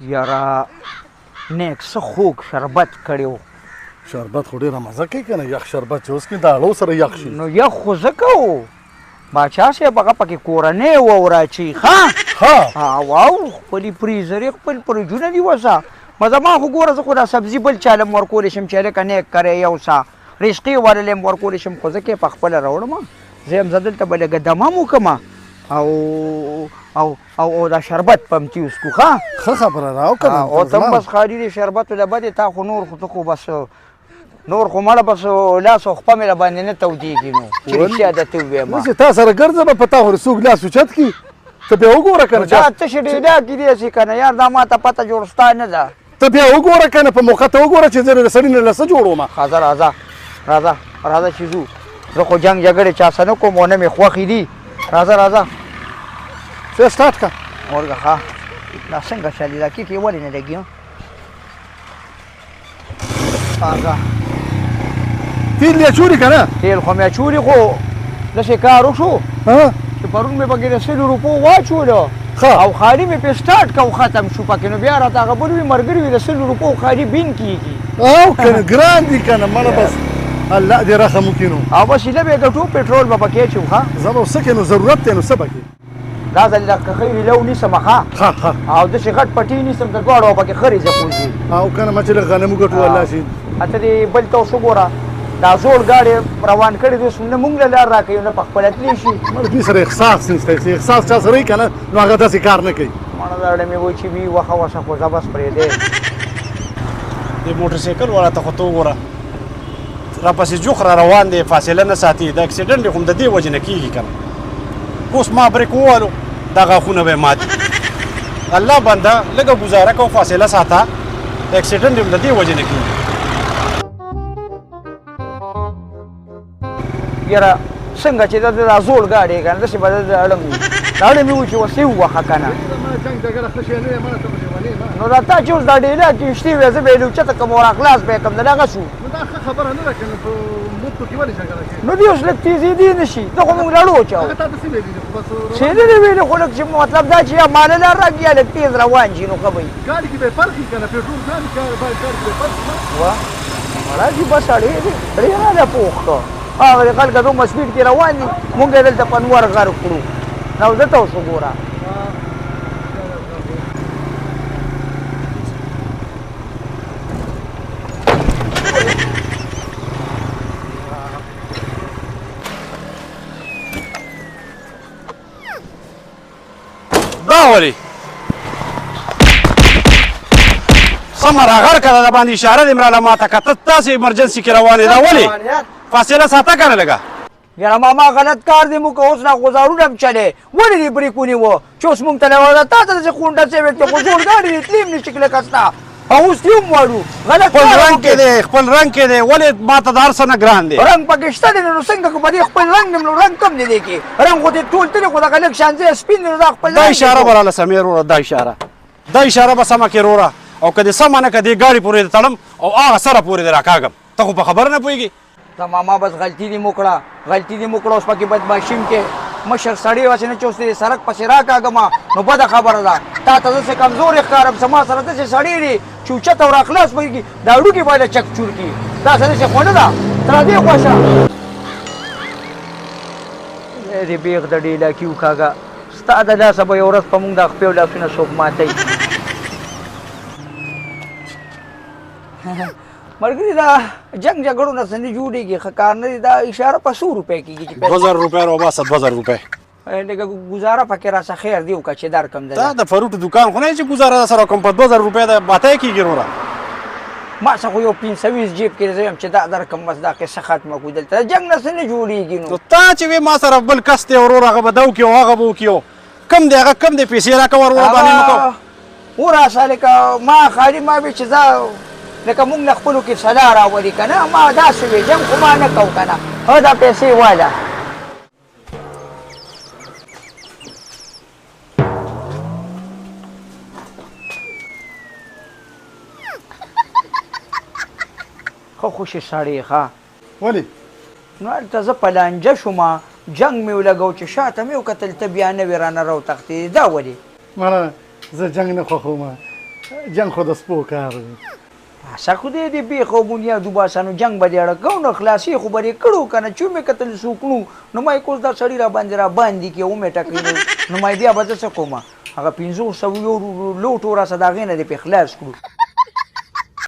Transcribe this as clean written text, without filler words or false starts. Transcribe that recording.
یاره نیک څه خوږ شربت کړی و. شربت خو ډېره مزه کوي که نه یخ شربت چې اوس کې د اړو سره یخ شي نو یخ خو ځکه و باچا صاحب هغه پکې کورنۍ و او راچي ښه واو خپلې فریزر یې خپل فریجونه دي وسه زما خو ګوره زه خو دا سبزي بل چاله م ورکولی شم چې هلکه نیک کری یو سا رزقي واللی م ورکولی شم خو ځکه یې په خپله راوړم زه یم زه دلته به لږه دمم وکړم او دا شربت پم تي وسکو ښه خبره راو که او ته هم بس خالي د شربتو له بدې تا خو نور خو ته خو بس نور خو مړه بس لاس او خپه مې له باندې نه تودېږي نو چې رښتیا درته ووایم چې تا سره ګرځه به په تا خو څوک لاس اوچت کړي ته بیا وګوره که نه دا تشې ډېډا کېدی شي که نه یار دا ما ته پته جوړ ستا نه ده ته بیا وګوره که نه په موقع ته وګوره چې زه د سړي نه له څه جوړوم ښه راځه چې ځو زه خو جنګ جګړې چا سره نه کوم ونه مې خوښې دي راځه څه سټارټ که ورګه ښه دا څنګه چلي دا کیکې ولې نه لګي راځه تیل یې چوري که نه تیل خو مې چوري خو داسې کار وشو چې پرون مې پکې د 100 روپو واچولو او خالي مې پې سټارټ کو ختم شو پکې نو بیا راته هغه بل وي ملګري وي د 100 روپو خالي بین کېږي او که نه ګران دي که نه مړه بس الله دې رحم وکړي نو او بس ایله به یې ګټو پېټرول به پکې اچو ښه زه به څه کوې نو ضرورت دی نو څه به کوې دا ځل د کښۍ ویلو نیسم ښه او داسې غټ پټي نیسم د دواړو او پکې خرې زه خوځي او که نه ما چې لږ غنم وګټو الله شي اته دې بل ته اوس وګوره دا زوړ ګاډی روان کړی دی اوس نه موږ له لار راکوي نه په خپله تللی شي مړه دوی سره احساس نشته چې احساس چا سره وي که نه نو هغه داسې کار نه کوي مړه دا اړه مې وایي چې وي وښه وښه خو زه بس پرېږدی د موټرسایکل والا ته خو ته وګوره راپسې جوخ را روان دی فاصله نه ساتي د اکسیډنټ دی خو د دې وجې نه کېږي که نه اوس ما بریک ووهلو دا غاښونه به یې مات الله بنده لږه ګزاره کوه فاصله ساته د اکسیډنټ هم د دې وجې نه کېږي یاره څنګه چې دا زوړ ګاډی که نه داسې به د اړم وي دا اړم مې وایي چې اوس یې ووهه که نه نو دا تا چې اوس دا ډیله کښتې وې زه به یې لوچته کړم او راخلاص به یې کړم د دغه شو نو دې اوس لږ تېزېدی نه شي ده خو مونږ لړو اچوو څه نه دي ویلي خو لږ چې مطلب دا چې یا ماله لار راکړي یا لږ تېز روان شي نو ښه به وي مړه چې بس اړې نه ده پوخ که هغه د خلکه دومره سپیډ کې روان دي مونږ یې دلته په نور غر کړو نو زه ته اوس وګوره دا ولې سمه راغر که د باندې اشاره دې مراله ماته که ته داسې ایمرجنسي کې روانې دا ولې فاصله ساته که نه لږه یاره ماما غلط کار دی موږ اوس نه ګزارونه هم چلې ولې دې بریک ونیوه چې اوس موږ ته له تا ته داسې خونډه شوې چې خو زوړ ګاډي دی تلیم نه شي کلکه ستا او اوس دې هم واړو غلط خپل رنګ کې دی خپل رنګ کې دی ولې ماته د هر څه نه ګران دی رنګ پکې شته دی نو څنګه که په دې خپل رنګ نیم نو رنګ کم دی دی کې رنګ خو دې ټول ته دی خو دغه لږ شان ځای سپین دی نو دا خپل دا اشاره به راله سمې وروره دا اشاره به سمه کړې وروره او که دې سمه نه که دې ګاډي پورې دې تړم او هغه سره پورې دې راکاږم ته خو په خبره نه پوهېږي دا ماما بس غلطي دې مو کړه اوس پکې بدماشي م کې مشر سړی واسې نه چې اوس دې سړک پسې راکاږم نو بده خبره ده تا ته داسې کمزورې ښکارم زما سره داسې سړی دی چې اوچت او راخلاص پوهېږي دا هډوکي باید چک چور کړي داسې داسې خو نه ده تر دې خوښه دې بیغ د ډیلاکي وکاږه ستا د لاسه به یو ورځ په مونږ دا خپې او لاسونه څوک ماتوي ملګري دا جنګ جګړو نه څه نه جوړېږي ښه کار نه دی دا اشاره په 100 روپۍ کېږي چې 2000 روپۍ راوباسه 2000 روپۍ لږه ګزاره پکې راڅه خیر دی وکړه چې درکړم دا د فروټو دوکان خو نه چې ګزاره در سره کوم په 2000 روپۍ د باتی کېږي وروره ما څه خو یو 520 جیب کې زه یم چې دا درکړم بس دا قصه ختمه کړو دلته جنګ نه څه نه جوړېږي نو تا چې وې ما سره بل کس دی ورور هغه به ده وکړي او هغه به وکړي کم دی هغه کم دی پیسې راکړه وروره باندې مه کوه وراسه لکه ما خالي ما وې چې زه لکه مونږ له خپلو کې صلاح راولي که نه ما داسې وې جنګ خو ما نه کوو که نه هو دا پیسې واله ښه خوشې سړی ښه ولې نو هلته زه په لانجه شوم جنګ مې ولګو چې شاته مې وکتل ته بیا نوې رانه راوتښتېدې دا ولې مړه زه جنګ نه خوښوم جنګ خو د سپو کار دی. پاسه خدای دې بې خو بنیادو باسانو جنګ به دې اړه نو خلاصې خو به دې کړو که نه چې مې کتل سوکړو نو ما یې کوس دا سړي را باندې را باندې کړي ومې ټکوي نو ما یې بیا به زه څه کوم هغه 500 لوټو راسه د هغې نه دې پې خلاص کړو